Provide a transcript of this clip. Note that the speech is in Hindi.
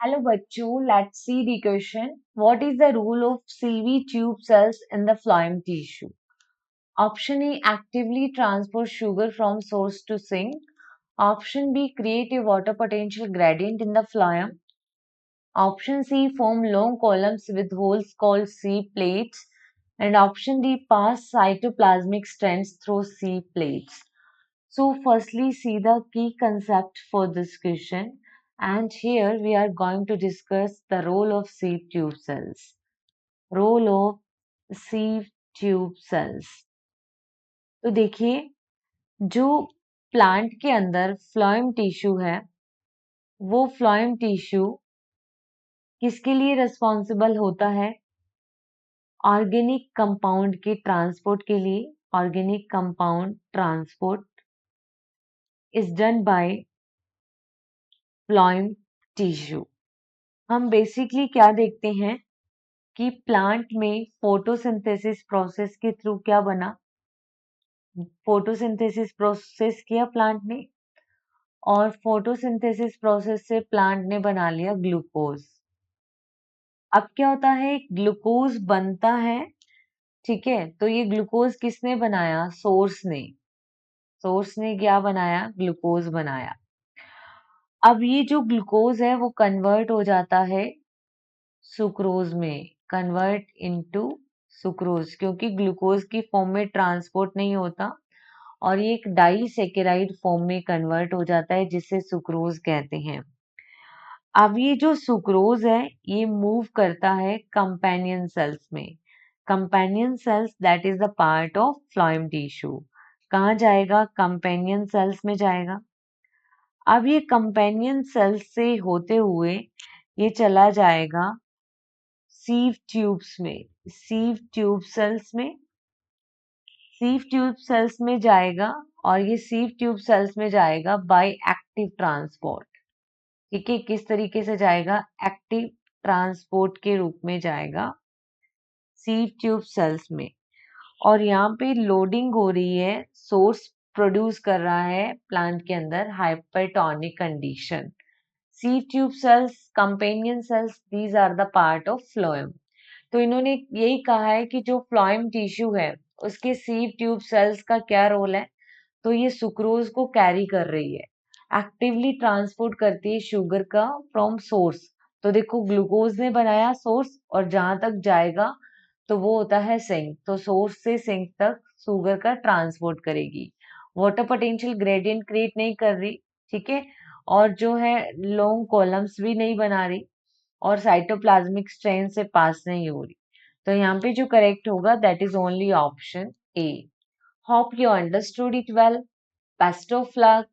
Hello बच्चों, let's see the question. What is the role of CV tube cells in the phloem tissue? Option A, actively transport sugar from source to sink. Option B, create a water potential gradient in the phloem. Option C, form long columns with holes called C plates. And option D, pass cytoplasmic strands through C plates. So, firstly, see the key concept for this question, and here we are going to discuss the role of sieve tube cells. Role of sieve tube cells. तो देखिए, जो प्लांट के अंदर फ्लोएम टिश्यू है, वो फ्लोएम टिश्यू किसके लिए रिस्पॉन्सिबल होता है? ऑर्गेनिक कंपाउंड के ट्रांसपोर्ट के लिए. Organic compound transport is done by phloem tissue. हम बेसिकली क्या देखते हैं कि प्लांट में फोटोसिंथेसिस प्रोसेस के थ्रू क्या बना? फोटोसिंथेसिस प्रोसेस किया प्लांट ने, और फोटोसिंथेसिस प्रोसेस से प्लांट ने बना लिया ग्लूकोज. अब क्या होता है? ग्लूकोज बनता है, ठीक है. तो ये ग्लूकोज किसने बनाया? सोर्स ने. सोर्स ने क्या बनाया? ग्लूकोज बनाया. अब ये जो ग्लूकोज है वो कन्वर्ट हो जाता है सुक्रोज में. कन्वर्ट इनटू सुक्रोज, क्योंकि ग्लूकोज की फॉर्म में ट्रांसपोर्ट नहीं होता और ये एक डाइसेकेराइड फॉर्म में कन्वर्ट हो जाता है, जिसे सुक्रोज कहते हैं. अब ये जो सुक्रोज है ये मूव करता है कंपेनियन सेल्स में. Companion cells that is the part of phloem tissue. कहाँ जाएगा? कंपेनियन सेल्स में जाएगा. अब ये कंपेनियन सेल्स से होते हुए ये चला जाएगा सीव ट्यूब्स में. सीव ट्यूब सेल्स में. सीव ट्यूब सेल्स में जाएगा, और ये सीव ट्यूब सेल्स में जाएगा बाय एक्टिव ट्रांसपोर्ट. ठीक है, किस तरीके से जाएगा? एक्टिव ट्रांसपोर्ट के रूप में जाएगा सीव ट्यूब सेल्स में. और यहाँ पे लोडिंग हो रही है, सोर्स प्रोड्यूस कर रहा है प्लांट के अंदर hypertonic condition. Sieve tube cells, companion cells, these are the part of phloem. तो इन्होंने यही कहा है कि जो फ्लोएम टिश्यू है उसके सीव ट्यूब सेल्स का क्या रोल है? तो ये सुक्रोज को कैरी कर रही है, एक्टिवली ट्रांसपोर्ट करती है शुगर का फ्रॉम सोर्स. तो देखो, ग्लूकोज ने बनाया सोर्स, और जहां तक जाएगा तो वो होता है सिंक. तो सोर्स से सिंक तक शुगर का ट्रांसपोर्ट करेगी. वाटर पोटेंशियल ग्रेडियंट क्रिएट नहीं कर रही, ठीक है. और जो है लॉन्ग कॉलम्स भी नहीं बना रही, और साइटोप्लाज्मिक स्ट्रेन से पास नहीं हो रही. तो यहाँ पे जो करेक्ट होगा that is only option A. Hope you understood it well. Best of luck.